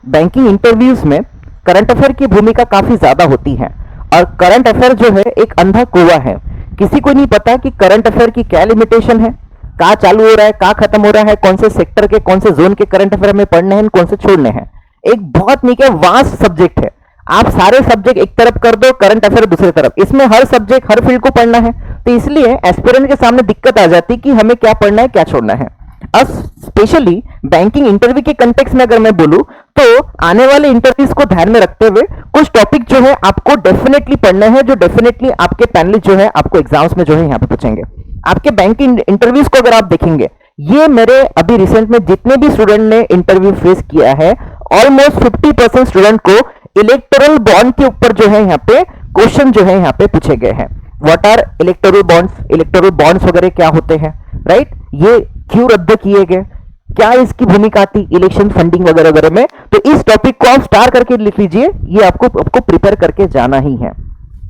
Banking interviews में current affair की भूमिका काफी ज्यादा होती है और करंट अफेयर जो है एक अंधा कुआं है। किसी को नहीं पता कि करंट अफेयर की क्या लिमिटेशन है, कहाँ चालू हो रहा है, कहाँ खत्म हो रहा है, कौन से सेक्टर के कौन से जोन के करंट अफेयर में पढ़ने हैं, कौन से छोड़ने हैं। एक बहुत नीचे वास्ट सब्जेक्ट है। आप सारे सब्जेक्ट एक तरफ कर दो, करंट अफेयर दूसरी तरफ, इसमें हर सब्जेक्ट हर फील्ड को पढ़ना है, तो इसलिए एस्पिरेंट के सामने दिक्कत आ जाती है कि हमें क्या पढ़ना है क्या छोड़ना है। अब स्पेशली बैंकिंग इंटरव्यू के कंटेक्स्ट में अगर मैं बोलूं तो आने वाले इंटरव्यूज को ध्यान में रखते हुए कुछ टॉपिक जो है आपको डेफिनेटली पढ़ने हैं, जो डेफिनेटली आपके पैनलिस्ट जो है आपको एग्जाम्स में जो है यहाँ पे पूछेंगे। आपके बैंकिंग इंटरव्यूज को अगर आप देखेंगे, ये मेरे अभी रिसेंट में जितने भी स्टूडेंट ने इंटरव्यू फेस किया है, ऑलमोस्ट 50% स्टूडेंट को इलेक्टोरल बॉन्ड के ऊपर जो है यहाँ पे क्वेश्चन जो है यहाँ पे पूछे गए हैं। What are electoral bonds, electoral bonds वगैरह क्या होते हैं, राइट, ये क्यों रद्द किए गए, क्या इसकी भूमिका आती इलेक्शन फंडिंग वगैरह वगैरह में। तो इस टॉपिक को आप स्टार करके लिख लीजिए, ये आपको प्रिपेयर करके जाना ही है,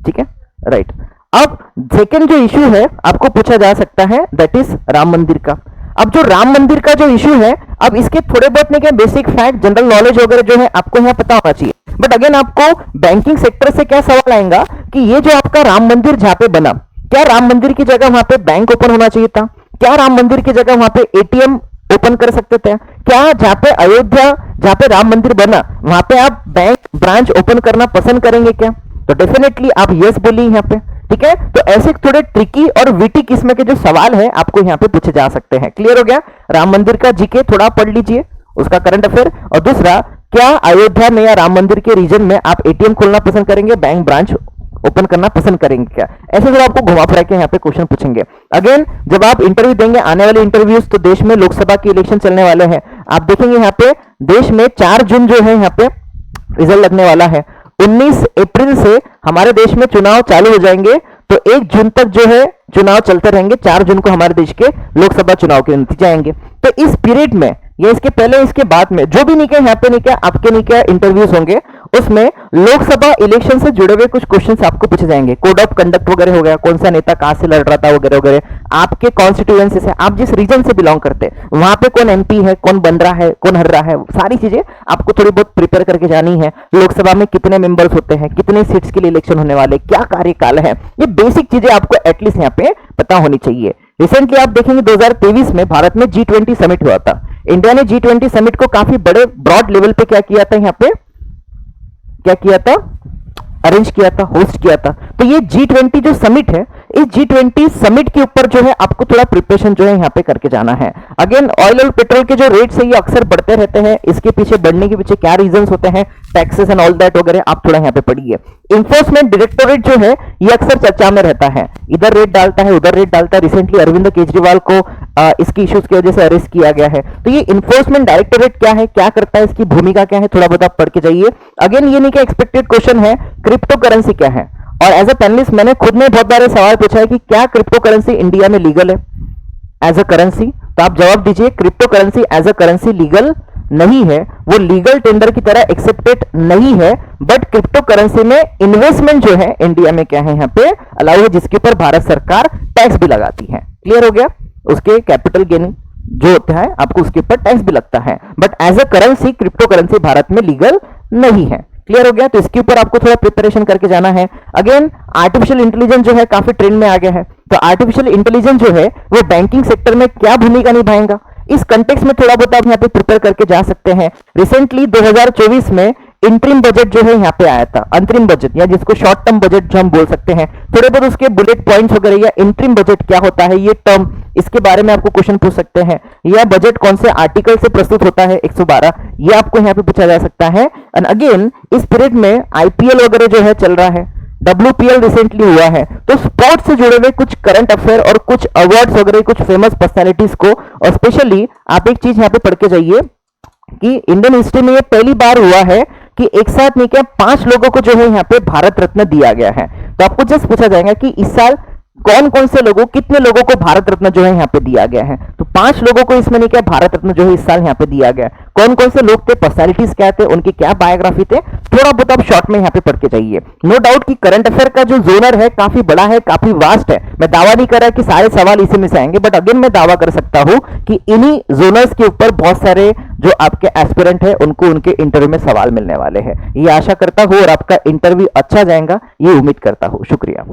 ठीक है, राइट। अब सेकेंड जो इश्यू है आपको पूछा जा सकता है, दैट इज राम मंदिर का। अब जो राम मंदिर का जो इश्यू है, अब इसके थोड़े बहुत नहीं क्या बेसिक फैक्ट जनरल नॉलेज वगैरह जो है आपको यहाँ पता होना चाहिए। बट अगेन आपको बैंकिंग सेक्टर से क्या सवाल आएगा कि ये जो आपका राम मंदिर जहां पे बना, क्या राम मंदिर की जगह वहां पे बैंक ओपन होना चाहिए था, क्या राम मंदिर की जगह वहां पे एटीएम ओपन कर सकते थे, क्या जहां पे अयोध्या जहां पे राम मंदिर बना वहां पे आप बैंक ब्रांच ओपन करना पसंद करेंगे क्या? तो डेफिनेटली आप यस बोलिए यहाँ पे, ठीक है। तो ऐसे थोड़े ट्रिकी और विटी किस्म के जो सवाल है आपको यहाँ पे पूछे जा सकते हैं। क्लियर हो गया? राम मंदिर का जीके थोड़ा पढ़ लीजिए, उसका करंट अफेयर। और दूसरा, क्या अयोध्या में या राम मंदिर के रीजन में आप एटीएम खोलना पसंद करेंगे, बैंक ब्रांच ओपन करना पसंद करेंगे क्या? ऐसे जब आपको घुमा फिरा के यहाँ पे क्वेश्चन पूछेंगे। अगेन जब आप इंटरव्यू देंगे, आने वाले इंटरव्यूज, तो देश में लोकसभा के इलेक्शन चलने वाले हैं। आप देखेंगे यहाँ पे देश में 4 जून जो है यहाँ पे रिजल्ट लगने वाला है। 19 अप्रैल से हमारे देश में चुनाव चालू हो जाएंगे, तो 1 जून तक जो है चुनाव चलते रहेंगे। 4 जून को हमारे देश के लोकसभा चुनाव के नतीजे आएंगे। तो इस पीरियड में या इसके पहले इसके बाद में जो भी निके यहाँ पे निके आपके निके इंटरव्यूज होंगे, उसमें लोकसभा इलेक्शन से जुड़े हुए कुछ क्वेश्चंस आपको पूछे जाएंगे। कोड ऑफ कंडक्ट वगैरह हो गया, कौन सा नेता कहां से लड़ रहा था वगैरह वगैरह, आपके कॉन्स्टिट्यूएंसी से, आप जिस रीजन से बिलोंग करते हैं वहां पे कौन एमपी है, कौन बन रहा है, कौन हर रहा है, सारी चीजें आपको थोड़ी बहुत प्रिपेयर करके जानी है। लोकसभा में कितने मेंबर्स होते हैं, कितने सीट्स के लिए इलेक्शन होने वाले, क्या कार्यकाल है, ये बेसिक चीजें आपको एटलीस्ट यहाँ पे पता होनी चाहिए। रिसेंटली आप देखेंगे 2023 में भारत में G20 समिट हुआ था। इंडिया ने G20 समिट को काफी बड़े ब्रॉड लेवल पे क्या किया था, यहाँ पे क्या किया था, अरेंज किया था, होस्ट किया था। तो ये G20 जो समिट है, इस G20 समिट के ऊपर जो है आपको थोड़ा प्रिपरेशन जो है यहाँ पे करके जाना है। अगेन ऑयल और पेट्रोल के जो रेट्स है ये अक्सर बढ़ते रहते हैं, इसके पीछे बढ़ने के पीछे क्या रीजंस होते हैं, टैक्सेस एंड ऑल दैट वगैरह आप थोड़ा यहाँ पे पढ़िए। इन्फोर्समेंट डायरेक्टोरेट जो है ये अक्सर चर्चा में रहता है, इधर रेट डालता है उधर रेट डालता है। रिसेंटली अरविंद केजरीवाल को इसकी इश्यूज की वजह से अरेस्ट किया गया है। तो ये इन्फोर्समेंट डायरेक्टोरेट क्या है, क्या करता है, इसकी भूमिका क्या है, थोड़ा बहुत आप पढ़ के जाइए। अगेन ये नहीं क्या एक्सपेक्टेड क्वेश्चन है, क्रिप्टो करेंसी क्या है। और एज अ पैनलिस्ट मैंने खुद ने बहुत सारे सवाल पूछा है कि क्या क्रिप्टो करेंसी इंडिया में लीगल है एज अ करेंसी, तो आप जवाब दीजिए crypto currency as a currency legal नहीं है, वो लीगल टेंडर की तरह एक्सेप्टेड नहीं है। बट क्रिप्टो करेंसी में इन्वेस्टमेंट जो है इंडिया में क्या है यहाँ पे अलाउ है, जिसके ऊपर भारत सरकार टैक्स भी लगाती है। क्लियर हो गया? उसके कैपिटल गेनिंग जो होता है आपको उसके ऊपर टैक्स भी लगता है, but as a currency crypto currency Bharat में लीगल नहीं है। क्लियर हो गया? तो इसके ऊपर आपको थोड़ा प्रिपरेशन करके जाना है। अगेन आर्टिफिशियल इंटेलिजेंस जो है काफी ट्रेंड में आ गया है, तो आर्टिफिशियल इंटेलिजेंस जो है वो बैंकिंग सेक्टर में क्या भूमिका निभाएगा, इस कंटेक्स्ट में थोड़ा बहुत आप यहाँ पे प्रिपेयर करके जा सकते हैं। रिसेंटली 2024 में इंटरिम बजट जो है यहाँ पे आया था, अंतरिम बजट या जिसको शॉर्ट टर्म बजट जो हम बोल सकते हैं, थोड़े बहुत उसके बुलेट पॉइंट्स वगैरह या इंटरिम बजट क्या होता है, ये टर्म, इसके बारे में आपको क्वेश्चन पूछ सकते हैं। यह बजट कौन से आर्टिकल से प्रस्तुत होता है 112, ये आपको यहाँ पे पूछा जा सकता है। एंड अगेन इस पीरियड में आईपीएल वगैरह जो है चल रहा है, WPL रिसेंटली हुआ है, तो स्पोर्ट्स से जुड़े हुए कुछ करंट अफेयर और कुछ अवार्ड्स वगैरह, कुछ फेमस पर्सनालिटीज को, और स्पेशली आप एक चीज यहाँ पे पढ़ के जाइए कि इंडियन हिस्ट्री में ये पहली बार हुआ है कि एक साथ नहीं क्या 5 लोगों को जो है यहाँ पे भारत रत्न दिया गया है। तो आपको जस्ट पूछा जाएगा कि इस साल कौन कौन से लोगों, कितने लोगों को भारत रत्न जो है यहाँ पे दिया गया है? तो 5 लोगों को इसमें नहीं क्या भारत रत्न जो है इस साल यहाँ पे दिया गया है। कौन कौन से लोग थे, पर्सनालिटीज क्या थे, उनकी क्या बायोग्राफी थे, थोड़ा बहुत आप शॉर्ट में यहाँ पे पढ़ के जाइए। नो डाउट कि करंट अफेयर का जो जोनर है काफी बड़ा है, काफी वास्ट है। मैं दावा नहीं कर रहा कि सारे सवाल इसी में से आएंगे, बट अगेन मैं दावा कर सकता हूं कि इन्हीं जोनर्स के ऊपर बहुत सारे जो आपके एस्पिरेंट है उनको उनके इंटरव्यू में सवाल मिलने वाले हैं। ये आशा करता हूं और आपका इंटरव्यू अच्छा जाएगा, ये उम्मीद करता हूं। शुक्रिया।